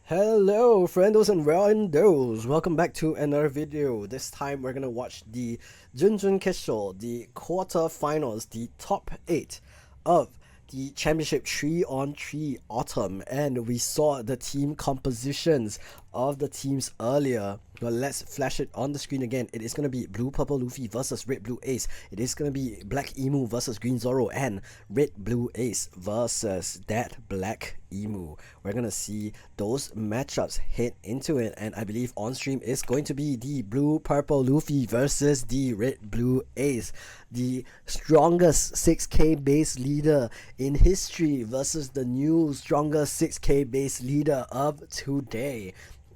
Hello friendos and randos, welcome back to another video. This time we're gonna watch the Junjun Kesho, the quarterfinals, the top 8 of the championship 3-on-3 autumn, and we saw the team compositions of the teams earlier. But let's flash it on the screen again. It is going to be Blue Purple Luffy versus Red Blue Ace. It is going to be Black Emu versus Green Zoro, and Red Blue Ace versus that Black Emu. We're going to see those matchups head into it, and I believe on stream is going to be the Blue Purple Luffy versus the Red Blue Ace. The strongest 6k base leader in history versus the new strongest 6k base leader of today.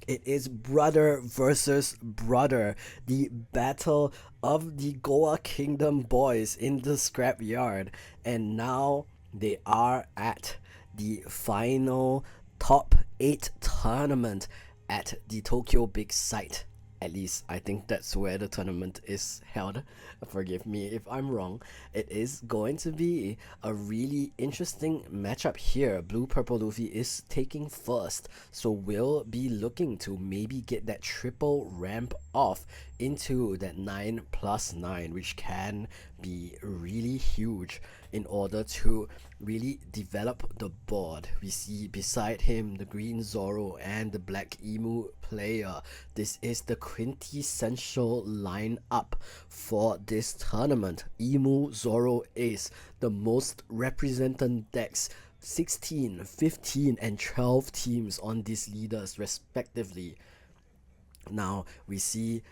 It is brother versus brother, the battle of the Goa Kingdom boys in the scrapyard, and now they are at the final top 8 tournament at the Tokyo Big Sight. At least I think that's where the tournament is held. Forgive me if I'm wrong. It is going to be a really interesting matchup here. Blue Purple Luffy is taking first, so we'll be looking to maybe get that triple ramp off into that 9+9, which can be really huge in order to really develop the board. We see beside him the Green Zoro and the Black Emu player. This is the quintessential lineup for this tournament. Emu, Zoro, Ace, the most represented decks. 16, 15 and 12 teams on these leaders respectively. Now we see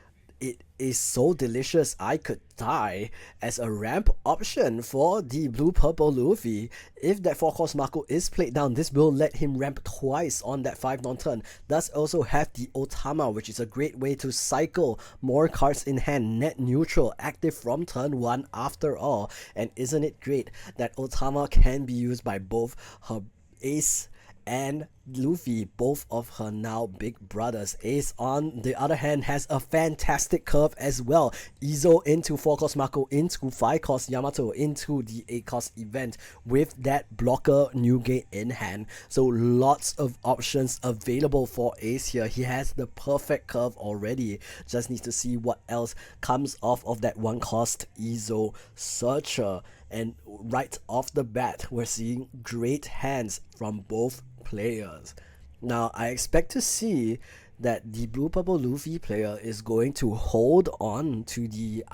it is so delicious I could die as a ramp option for the Blue Purple Luffy. If that 4-cost Mako is played down, this will let him ramp twice on that 5 non-turn. Does also have the Otama, which is a great way to cycle more cards in hand, net neutral, active from turn 1 after all. And isn't it great that Otama can be used by both her Ace and Luffy, both of her now big brothers. Ace on the other hand has a fantastic curve as well. Izo into 4-cost Mako, into 5-cost Yamato, into the 8-cost event with that blocker Newgate in hand. So lots of options available for Ace here. He has the perfect curve already. Just needs to see what else comes off of that 1-cost Izo Searcher. And right off the bat, we're seeing great hands from both players. Now, I expect to see that the Blue Purple Luffy player is going to hold on to the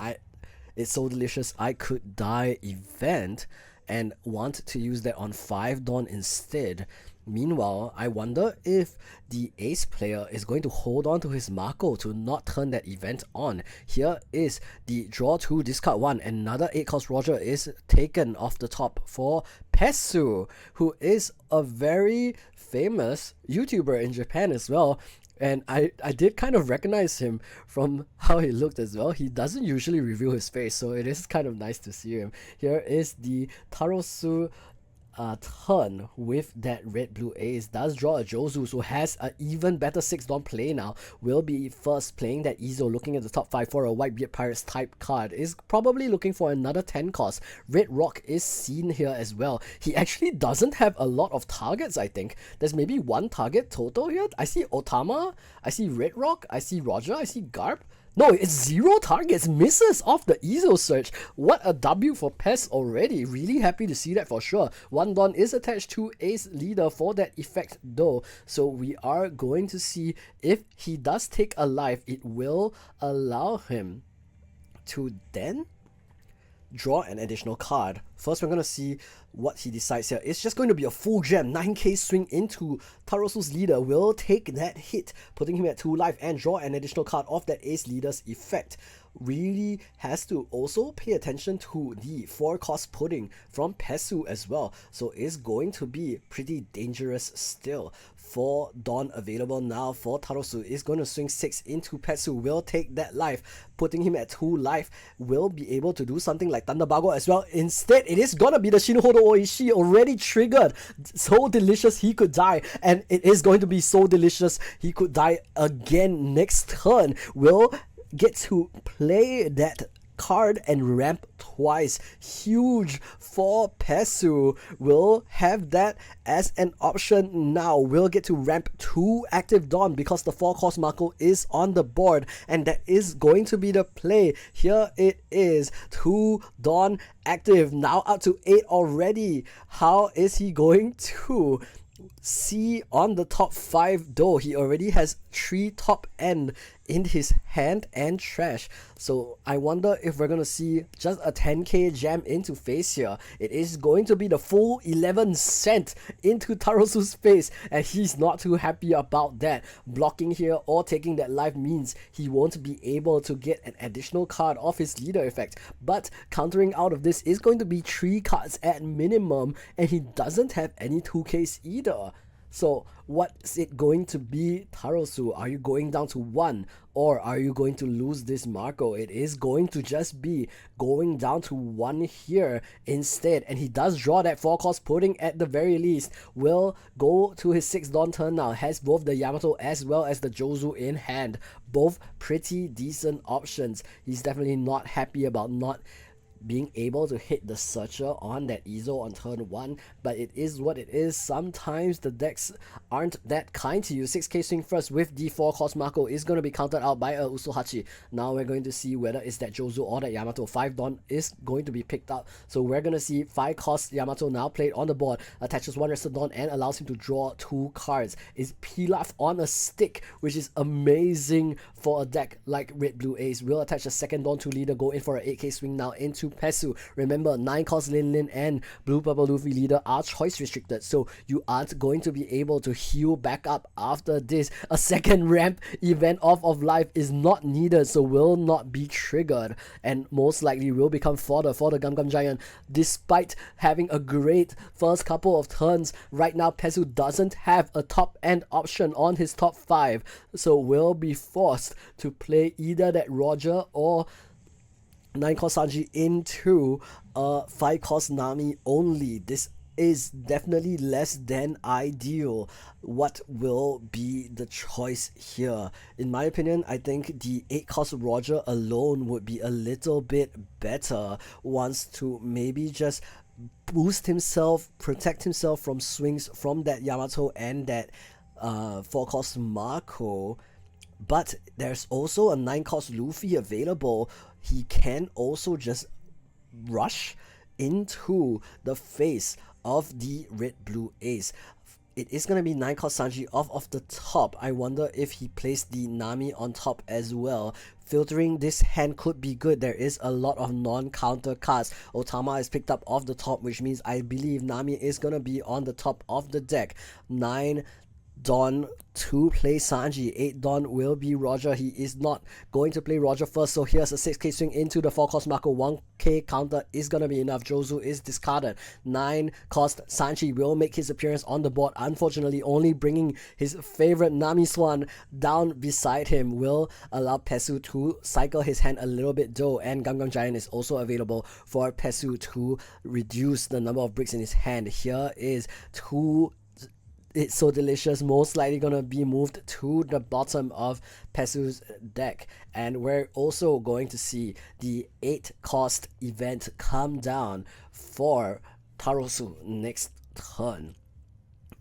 It's So Delicious I Could Die event and want to use that on 5 Dawn instead. Meanwhile, I wonder if the Ace player is going to hold on to his Mako to not turn that event on. Here is the draw 2, discard 1. Another 8-cost Roger is taken off the top for Pesu, who is a very famous YouTuber in Japan as well. And I did kind of recognize him from how he looked as well. He doesn't usually reveal his face, so it is kind of nice to see him. Here is the Tarosu turn with that Red Blue Ace. Does draw a Jozu, so has an even better 6 Dawn play now. Will be first playing that Izo, looking at the top 5 for a Whitebeard Pirates type card. Is probably looking for another 10 cost. Red Rock is seen here as well. He actually doesn't have a lot of targets, I think. There's maybe 1 target total here. I see Otama, I see Red Rock, I see Roger, I see Garp. No, it's 0 targets, misses off the Izo search. What a W for Pest already. Really happy to see that for sure. 1 Dawn is attached to Ace leader for that effect though. So we are going to see if he does take a life, it will allow him to then draw an additional card. First, we're going to see what he decides here. It's just going to be a full gem. 9k swing into Tarosu's leader. Will take that hit, putting him at 2 life and draw an additional card off that Ace leader's effect. Really has to also pay attention to the 4-cost pudding from Pesu as well. So it's going to be pretty dangerous still. 4 Dawn available now for Tarosu. Is going to swing 6 into Pesu. Will take that life, putting him at 2 life. Will be able to do something like Thunderbago as well. Instead, it is gonna be the Shinohoro Oishi already triggered. So delicious he could die, and it is going to be so delicious he could die again next turn. Will get to play that card and ramp twice. Huge for Pesu. Will have that as an option now. We'll get to ramp 2 active Dawn because the 4-cost Marco is on the board, and that is going to be the play. Here it is, 2 Dawn active, now up to 8 already. How is he going to see on the top 5 though? He already has 3 top end in his hand and trash, so I wonder if we're gonna see just a 10k jam into face here. It is going to be the full 11 cent into Tarosu's face, and he's not too happy about that. Blocking here or taking that life means he won't be able to get an additional card off his leader effect, but countering out of this is going to be 3 cards at minimum, and he doesn't have any 2ks either. So what's it going to be, Tarosu? Are you going down to 1, or are you going to lose this Marco? It is going to just be going down to 1 here instead, and he does draw that 4-cost pudding at the very least. Will go to his 6 Dawn turn now, has both the Yamato as well as the Jozu in hand. Both pretty decent options. He's definitely not happy about not being able to hit the Searcher on that Izo on turn 1, but it is what it is. Sometimes the decks aren't that kind to you. 6k swing first with the 4-cost Marco is going to be countered out by a Usuhachi. Now we're going to see whether it's that Jozu or that Yamato. 5 Dawn is going to be picked up, so we're going to see 5-cost Yamato now played on the board. Attaches 1 Rested Dawn and allows him to draw 2 cards. Is Pilaf on a stick, which is amazing for a deck like Red Blue Ace. Will attach a 2nd Dawn to leader, go in for an 8k swing now into Pesu. Remember, 9-cost Lin Lin and Blue Purple Luffy leader are choice restricted, so you aren't going to be able to heal back up after this. A 2nd ramp event off of life is not needed, so will not be triggered, and most likely will become fodder for the Gum Gum Giant. Despite having a great first couple of turns, right now Pesu doesn't have a top end option on his top 5, so will be forced to play either that Roger or 9-cost Sanji into a 5-cost Nami only. This is definitely less than ideal. What will be the choice here? In my opinion, I think the 8-cost Roger alone would be a little bit better. Wants to maybe just boost himself, protect himself from swings from that Yamato and that 4-cost Marco. But there's also a 9-cost Luffy available. He can also just rush into the face of the Red Blue Ace. It is going to be 9-cost Sanji off of the top. I wonder if he placed the Nami on top as well. Filtering this hand could be good. There is a lot of non-counter cards. Otama is picked up off the top, which means I believe Nami is going to be on the top of the deck. 9 Dawn to play Sanji. 8 Dawn will be Roger. He is not going to play Roger first, so here's a 6k swing into the 4-cost Marco. 1k counter is gonna be enough. Jozu is discarded. 9-cost Sanji will make his appearance on the board, unfortunately only bringing his favorite Nami Swan down beside him. Will allow Pesu to cycle his hand a little bit though, and Gum Gum Giant is also available for Pesu to reduce the number of bricks in his hand. Here is 2 It's So Delicious, most likely gonna be moved to the bottom of Pesu's deck, and we're also going to see the 8-cost event come down for Tarosu next turn,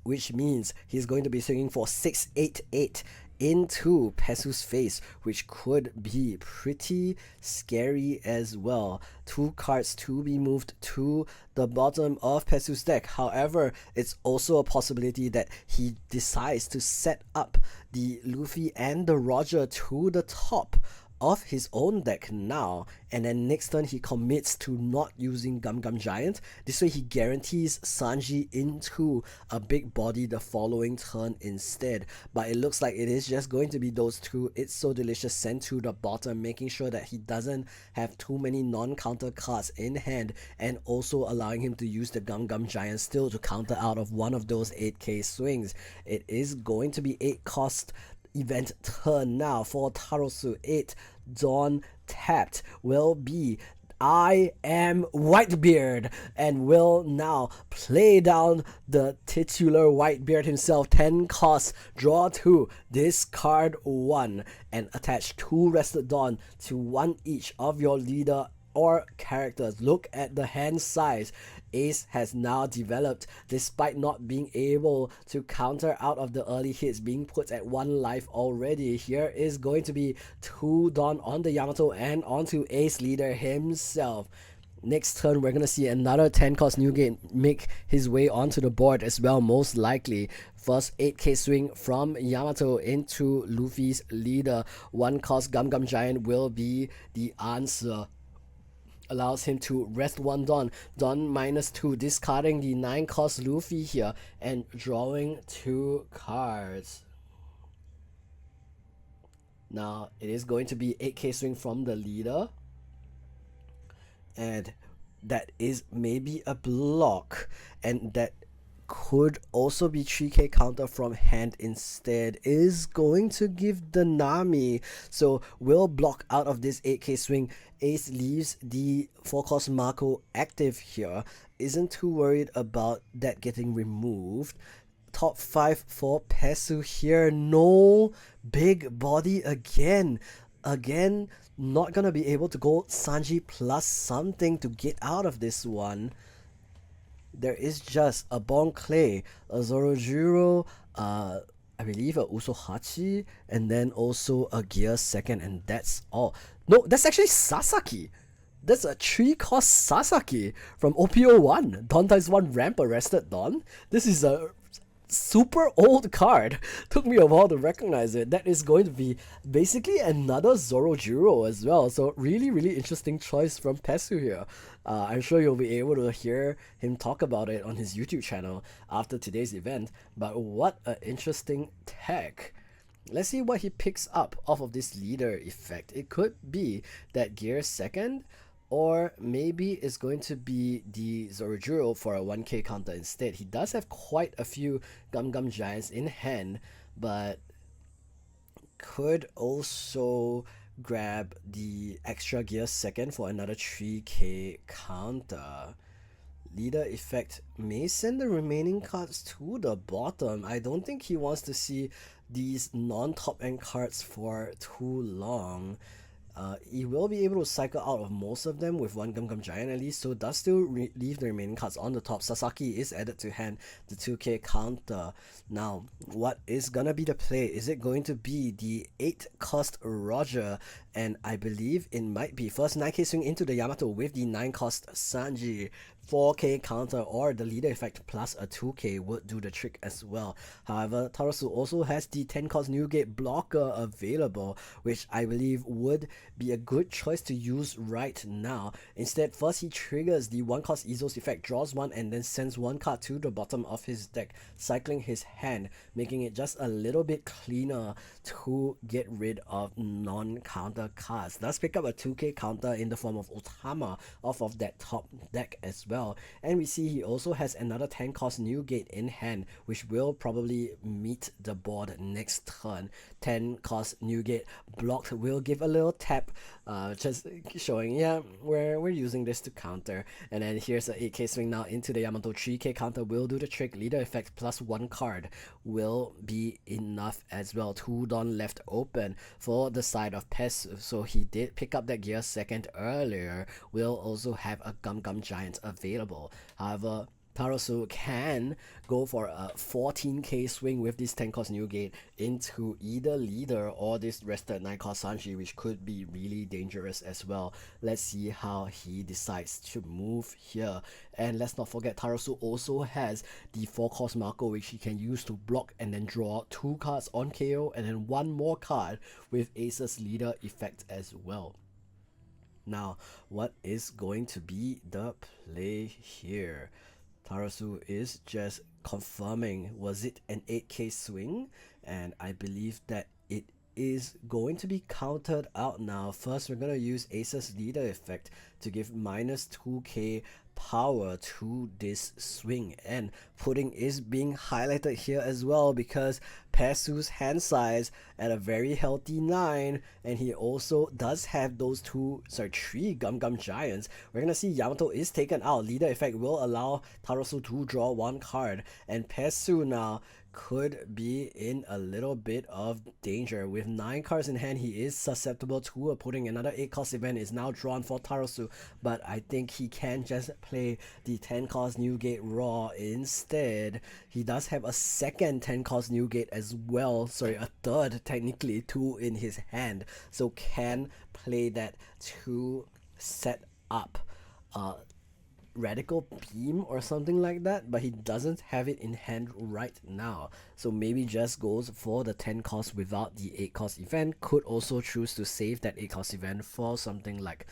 which means he's going to be swinging for 688 into Pesu's face, which could be pretty scary as well. 2 cards to be moved to the bottom of Pesu's deck. However, it's also a possibility that he decides to set up the Luffy and the Roger to the top of his own deck now, and then next turn he commits to not using Gum Gum Giant. This way he guarantees Sanji into a big body the following turn instead, but it looks like it is just going to be those 2 It's So Delicious sent to the bottom, making sure that he doesn't have too many non-counter cards in hand, and also allowing him to use the Gum Gum Giant still to counter out of one of those 8k swings. It is going to be 8-cost event turn now for Tarosu. 8 Dawn tapped will be I am Whitebeard, and will now play down the titular Whitebeard himself. 10 costs, draw 2, discard 1, and attach 2 Rested Dawn to 1 each of your leader or characters. Look at the hand size. Ace has now developed despite not being able to counter out of the early hits, being put at 1 life already. Here is going to be 2 Dawn on the Yamato and onto Ace leader himself. Next turn, we're going to see another 10 cost new game make his way onto the board as well, most likely. First 8k swing from Yamato into Luffy's leader. 1 cost Gum Gum Giant will be the answer. Allows him to rest 1 Dawn, Dawn -2, discarding the 9 cost Luffy here and drawing 2 cards. Now it is going to be 8k swing from the leader, and that is maybe a block, and that could also be 3k counter from hand instead. Is going to give the Nami, so will block out of this 8k swing. Ace leaves the 4 cost Marco active here, isn't too worried about that getting removed. Top 5 for Pesu here. No big body again, not gonna be able to go Sanji plus something to get out of this one. There is just a Bon Clay, a Zorojuro, I believe a Usohachi, and then also a Gear Second, and that's all. No, that's actually Sasaki. That's a 3 cost Sasaki from OPO1. Dawn ×1 ramp arrested Dawn. This is a super old card. Took me a while to recognize it. That is going to be basically another Zorojuro as well. So really interesting choice from Pesu here. I'm sure you'll be able to hear him talk about it on his YouTube channel after today's event. But what an interesting tech. Let's see what he picks up off of this leader effect. It could be that Gear Second, or maybe it's going to be the Zorojuro for a 1k counter instead. He does have quite a few Gum Gum Giants in hand, but could also grab the extra Gear Second for another 3k counter. Leader effect may send the remaining cards to the bottom. I don't think he wants to see these non-top end cards for too long. He will be able to cycle out of most of them with 1 Gum Gum Giant at least, so does still leave the remaining cards on the top. Sasaki is added to hand, the 2k counter. Now, what is gonna be the play? Is it going to be the 8 cost Roger? And I believe it might be. First 9k swing into the Yamato with the 9 cost Sanji. 4k counter or the leader effect plus a 2k would do the trick as well. However, Tarasu also has the 10 cost Newgate blocker available, which I believe would be a good choice to use right now. Instead, first he triggers the 1 cost Izos effect, draws 1, and then sends 1 card to the bottom of his deck, cycling his hand, making it just a little bit cleaner to get rid of non-counter cards. Does pick up a 2k counter in the form of Otama off of that top deck as well. And we see he also has another 10 cost Newgate in hand, which will probably meet the board next turn. 10 cost Newgate blocked will give a little tap, just showing, yeah, we're using this to counter. And then here's a 8k swing now into the Yamato. 3k counter will do the trick. Leader effect plus 1 card will be enough as well. 2 Dawn left open for the side of Pes, so he did pick up that Gear Second earlier. Will also have a Gum Gum Giant available. However, Tarasu can go for a 14k swing with this 10 cost Newgate into either leader or this rested 9 cost Sanji, which could be really dangerous as well. Let's see how he decides to move here. And let's not forget, Tarasu also has the 4 cost Marco, which he can use to block and then draw 2 cards on KO and then 1 more card with Ace's leader effect as well. Now, what is going to be the play here? Tarasu is just confirming, was it an 8k swing? And I believe that it is going to be countered out now. First, we're going to use Ace's leader effect to give -2k power to this swing, and pudding is being highlighted here as well because Pesu's hand size at a very healthy 9, and he also does have those 3 Gum Gum Giants. We're gonna see Yamato is taken out. Leader effect will allow Tarosu to draw 1 card, and Pesu now could be in a little bit of danger. With 9 cards in hand, he is susceptible to a pudding. Another 8 cost event is now drawn for Tarosu, but I think he can just play the 10 cost Newgate Raw instead. He does have a second 10 cost Newgate as well, sorry, a third technically, 2 in his hand, so can play that to set up Radical Beam or something like that, but he doesn't have it in hand right now, so maybe just goes for the 10 cost without the 8 cost event. Could also choose to save that 8 cost event for something like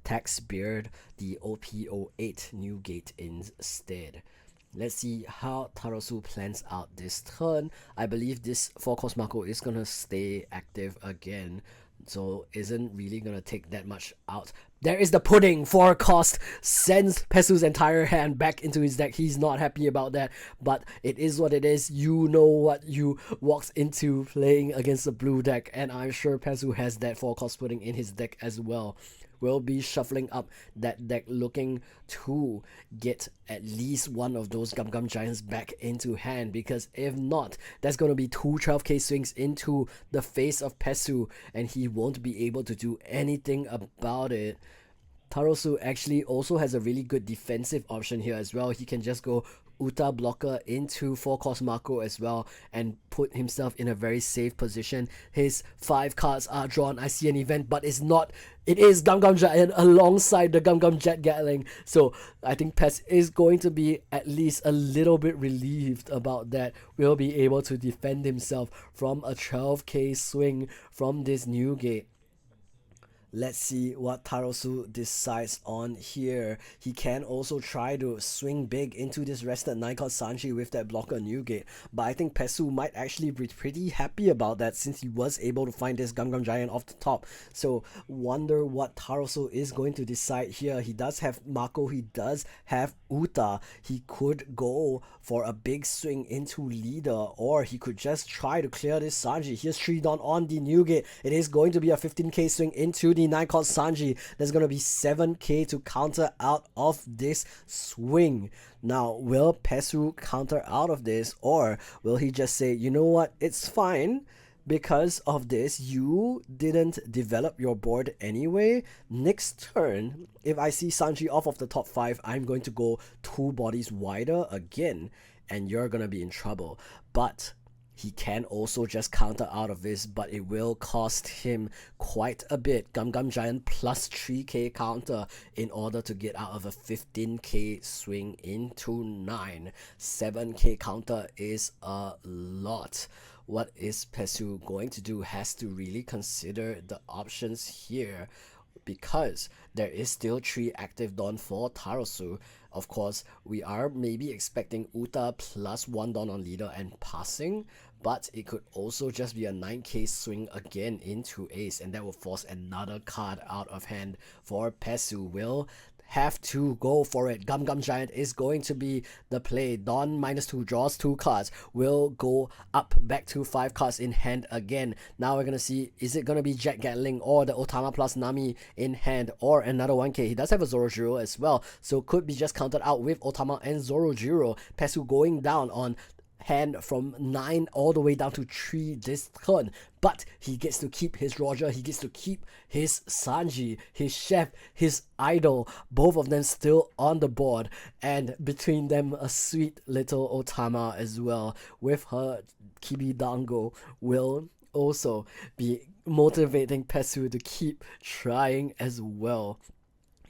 Tax Beard, the OP08 Newgate instead. Let's see how Tarosu plans out this turn. I believe this 4 cost Mako is gonna stay active again, so isn't really gonna take that much out. There is the pudding. 4 cost sends Pesu's entire hand back into his deck. He's not happy about that, but it is what it is. You know what you walked into playing against the blue deck, and I'm sure Pesu has that 4 cost pudding in his deck as well. Will be shuffling up that deck, looking to get at least one of those Gum Gum Giants back into hand, because if not, that's going to be 2 12k swings into the face of Pesu, and he won't be able to do anything about it. Tarosu actually also has a really good defensive option here as well. He can just go Uta blocker into 4 cost Mako as well and put himself in a very safe position. His 5 cards are drawn. I see an event, but it's not. It is Gum Gum Giant alongside the Gum Gum Jet Gatling. So I think Pes is going to be at least a little bit relieved about that. Will be able to defend himself from a 12k swing from this Newgate. Let's see what Tarosu decides on here. He can also try to swing big into this rested 9 cost Sanji with that blocker Newgate, but I think Pesu might actually be pretty happy about that since he was able to find this Gum Gum Giant off the top. So wonder what Tarosu is going to decide here. He does have Mako, he does have Uta. He could go for a big swing into leader, or he could just try to clear this Sanji. Here's 3 Dawn on the Newgate. It is going to be a 15k swing into the 9 cost Sanji. There's going to be 7k to counter out of this swing. Now, will Pesu counter out of this, or will he just say, you know what, it's fine, because of this you didn't develop your board anyway. Next turn, if I see Sanji off of the top 5, I'm going to go 2 bodies wider again, and you're gonna be in trouble. But he can also just counter out of this, but it will cost him quite a bit. Gum Gum Giant plus 3k counter in order to get out of a 15k swing into 9. 7k counter is a lot. What is Pesu going to do? Has to really consider the options here, because there is still 3 active Dawn for Tarosu. Of course, we are maybe expecting Uta plus 1 Dawn on leader and passing, but it could also just be a 9k swing again into ace, and that will force another card out of hand for Pesu. Will have to go for it. Gum Gum Giant is going to be the play. Dawn -2 draws 2 cards. Will go up back to 5 cards in hand again. Now we're gonna see, is it gonna be Jet Gatling or the Otama plus Nami in hand, or another 1k. He does have a Zorojiro as well, so could be just countered out with Otama and Zorojiro. Pesu going down on hand from 9 all the way down to 3 this turn, but he gets to keep his Roger, he gets to keep his Sanji, his chef, his idol, both of them still on the board, and between them a sweet little Otama as well with her Kibidango will also be motivating Pesu to keep trying as well.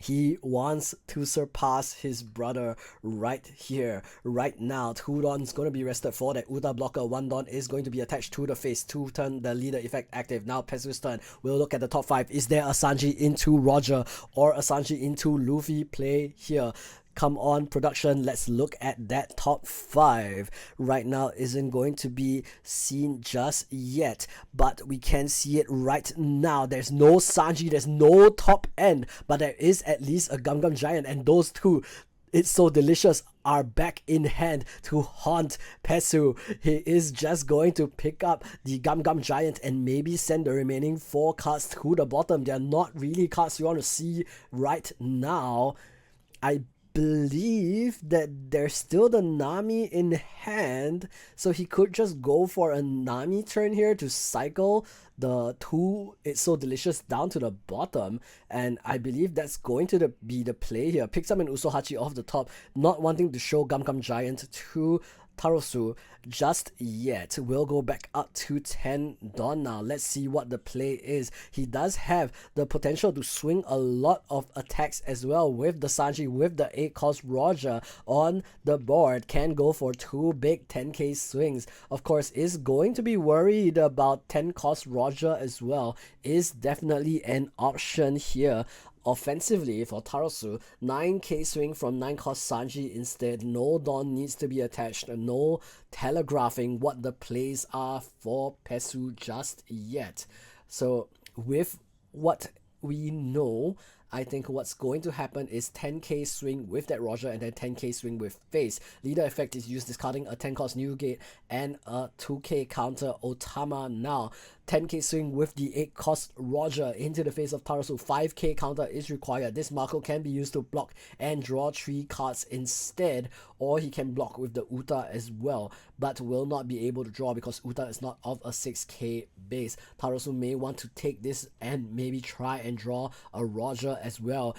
He wants to surpass his brother right here, right now. 2 Dawn is going to be rested for that Uta blocker. 1 Dawn is going to be attached to the face. 2 turn the leader effect active. Now Pesu's turn. We'll look at the top 5. Is there a Sanji into Roger or a Sanji into Luffy play here? Come on, production, let's look at that top 5. Right now isn't going to be seen just yet, but we can see it right now. There's no Sanji, there's no top end, but there is at least a Gum Gum Giant, and those two, It's So Delicious, are back in hand to haunt Pesu. He is just going to pick up the Gum Gum Giant and maybe send the remaining 4 cards to the bottom. They're not really cards you want to see right now. I believe that there's still the Nami in hand, so he could just go for a Nami turn here to cycle the 2 It's So Delicious down to the bottom, and I believe that's going to be the play here. Picks up an Usohachi off the top, not wanting to show Gum Gum Giant to Tarosu just yet. We'll go back up to 10 Don now. Let's see what the play is. He does have the potential to swing a lot of attacks as well with the Sanji, with the 8 cost Roger on the board. Can go for 2 big 10k swings. Of course, is going to be worried about 10 cost Roger as well. Is definitely an option here. Offensively for Tarosu, 9k swing from 9 cost Sanji instead. No Dawn needs to be attached. No telegraphing what the plays are for Pesu just yet. So with what we know, I think what's going to happen is 10k swing with that Roger and then 10k swing with face. Leader effect is used, discarding a 10 cost Newgate and a 2k counter Otama now. 10k swing with the 8 cost Roger into the face of Tarasu. 5k counter is required. This Marco can be used to block and draw 3 cards instead, or he can block with the Uta as well, but will not be able to draw because Uta is not of a 6k base. Tarasu may want to take this and maybe try and draw a Roger as well.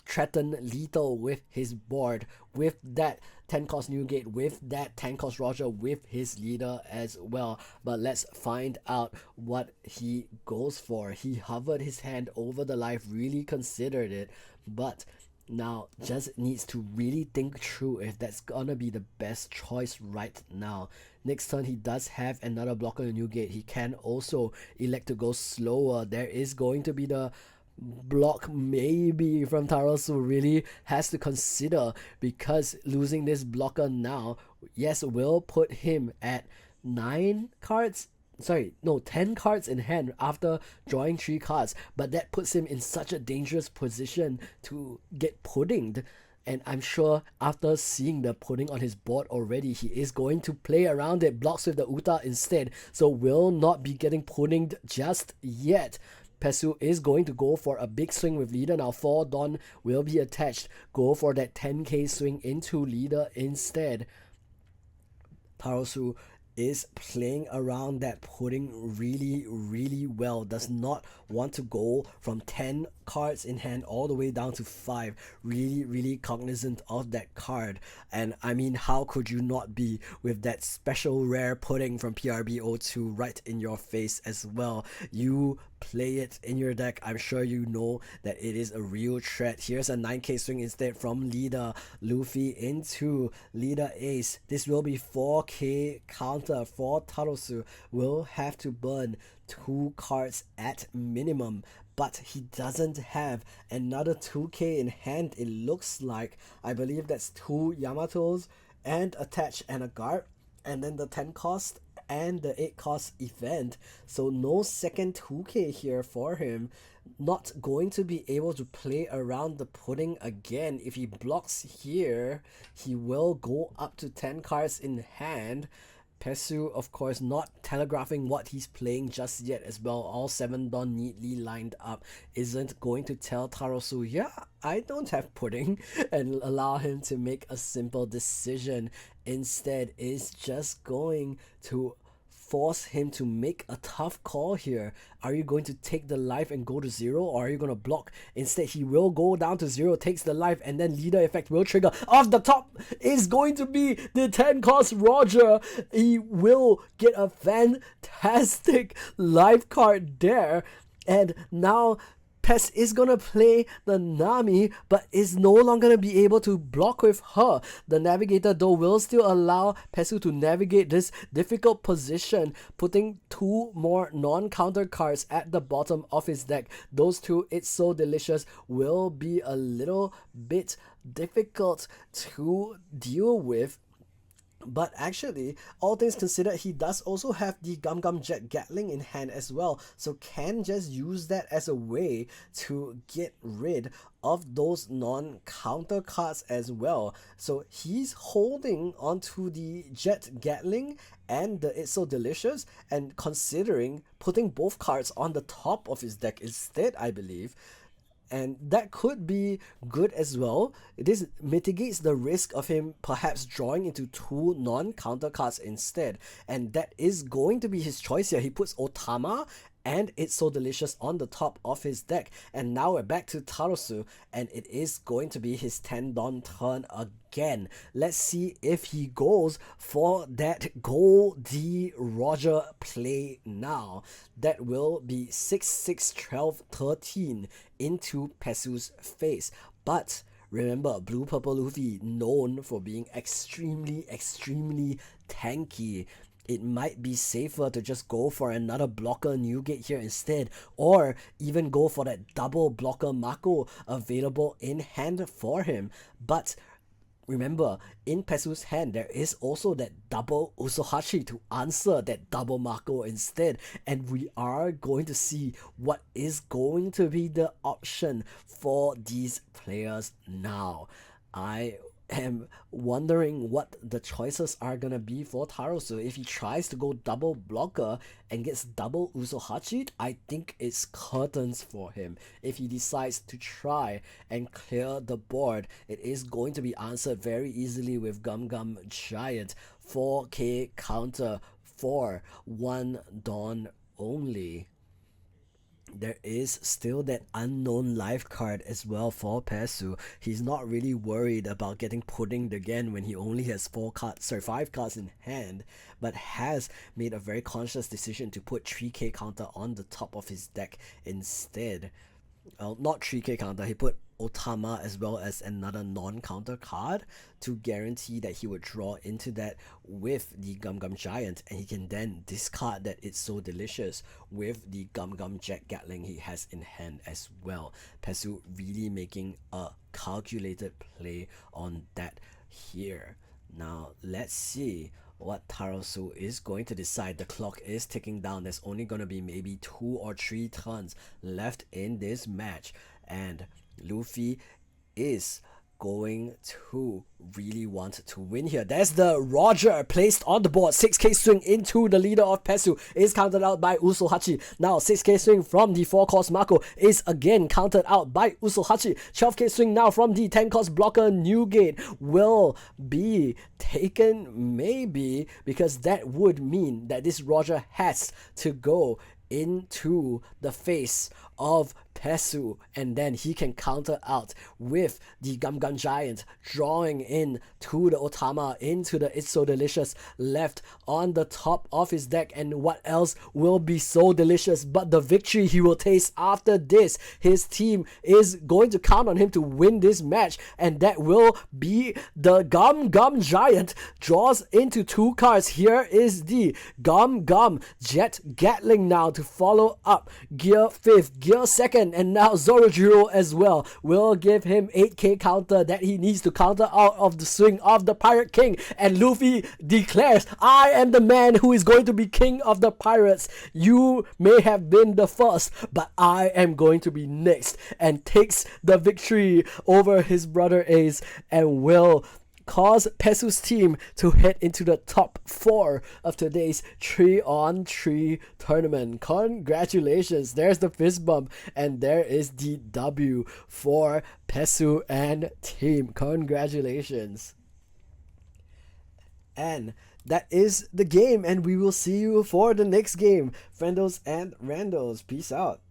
Threaten lethal with his board, with that 10 cost Newgate, with that 10 cost Roger, with his leader as well. But let's find out what he goes for. He hovered his hand over the life, really considered it, but now just needs to really think through if that's gonna be the best choice right now. Next turn he does have another blocker in Newgate. He can also elect to go slower. There is going to be the block maybe from Tarasu. Really has to consider, because losing this blocker now, yes, will put him at 10 cards in hand after drawing 3 cards, but that puts him in such a dangerous position to get puddinged. And I'm sure after seeing the pudding on his board already, he is going to play around it, blocks with the Uta instead, so will not be getting puddinged just yet. Pesu is going to go for a big swing with leader now. 4 Dawn will be attached. Go for that 10k swing into leader instead. Tarasu is playing around that pudding really well. Does not want to go from 10 cards in hand all the way down to 5. Really cognizant of that card. And I mean, how could you not be with that special rare pudding from PRB02 right in your face as well? You play it in your deck. I'm sure you know that it is a real threat. Here's a 9k swing instead from leader Luffy into leader Ace. This will be 4k counter for Tarosu. Will have to burn 2 cards at minimum, but he doesn't have another 2k in hand. It looks like, I believe that's 2 Yamatos and attach and a guard, and then the 10 cost and the 8 cost event. So no second 2k here for him. Not going to be able to play around the pudding again. If he blocks here, he will go up to 10 cards in hand. Pesu, of course, not telegraphing what he's playing just yet as well. All 7 Dawn neatly lined up. Isn't going to tell Tarosu, yeah, I don't have pudding, and allow him to make a simple decision. Instead, is just going to force him to make a tough call here. Are you going to take the life and go to 0, or are you going to block? Instead, he will go down to 0, takes the life, and then leader effect will trigger. Off the top is going to be the 10 cost Roger. He will get a fantastic life card there, and now Pes is gonna play the Nami, but is no longer gonna be able to block with her. The Navigator though will still allow Pesu to navigate this difficult position, putting 2 more non-counter cards at the bottom of his deck. Those two, It's So Delicious, will be a little bit difficult to deal with. But actually, all things considered, he does also have the Gum Gum Jet Gatling in hand as well, so can just use that as a way to get rid of those non-counter cards as well. So he's holding onto the Jet Gatling and the It's So Delicious, and considering putting both cards on the top of his deck instead, I believe. And that could be good as well. This mitigates the risk of him perhaps drawing into 2 non-counter cards instead. And that is going to be his choice here. He puts Otama and It's So Delicious on the top of his deck. And now we're back to Tarosu, and it is going to be his Tendon turn again. Let's see if he goes for that Goldie Roger play now. That will be 6, 6, 12, 13 into Pesu's face. But remember, Blue Purple Luffy, known for being extremely tanky. It might be safer to just go for another blocker Newgate here instead, or even go for that double blocker Mako available in hand for him. But remember, in Pesu's hand, there is also that double Usohachi to answer that double Mako instead. And we are going to see what is going to be the option for these players now. I am wondering what the choices are gonna be for Tarosu. If he tries to go double blocker and gets double Usohachi, I think it's curtains for him. If he decides to try and clear the board, it is going to be answered very easily with Gum Gum Giant. 4k counter for 1 Dawn only. There is still that unknown life card as well for Pesu. He's not really worried about getting puddinged again when he only has 5 cards in hand, but has made a very conscious decision to put 3k counter on the top of his deck instead. Well, not 3k counter, he put Otama as well as another non-counter card to guarantee that he would draw into that with the Gum Gum Giant, and he can then discard that It's So Delicious with the Gum Gum Jet Gatling he has in hand as well. Pesu really making a calculated play on that here. Now let's see what Tarosu is going to decide. The clock is ticking down. There's only going to be maybe 2 or 3 turns left in this match, and Luffy is going to really want to win here. There's the Roger placed on the board. 6k swing into the leader of Pesu is countered out by Usohachi. Now 6k swing from the 4-cost Mako is again countered out by Usohachi. 12k swing now from the 10-cost blocker Newgate will be taken maybe, because that would mean that this Roger has to go into the face of Pesu, and then he can counter out with the Gum Gum Giant, drawing in to the Otama, into the It's So Delicious left on the top of his deck. And what else will be so delicious but the victory he will taste after this? His team is going to count on him to win this match, and that will be the Gum Gum Giant draws into 2 cards. Here is the Gum Gum Jet Gatling now to follow up Gear 5th, Gear 2nd, and now Zorojiro as well will give him 8k counter that he needs to counter out of the swing of the Pirate King. And Luffy declares, I am the man who is going to be king of the pirates. You may have been the first, but I am going to be next, and takes the victory over his brother Ace, and will cause Pesu's team to head into the top 4 of today's 3-on-3 tournament. Congratulations, there's the fist bump, and there is the W for Pesu and team. Congratulations. And that is the game, and we will see you for the next game. Friendos and randos, peace out.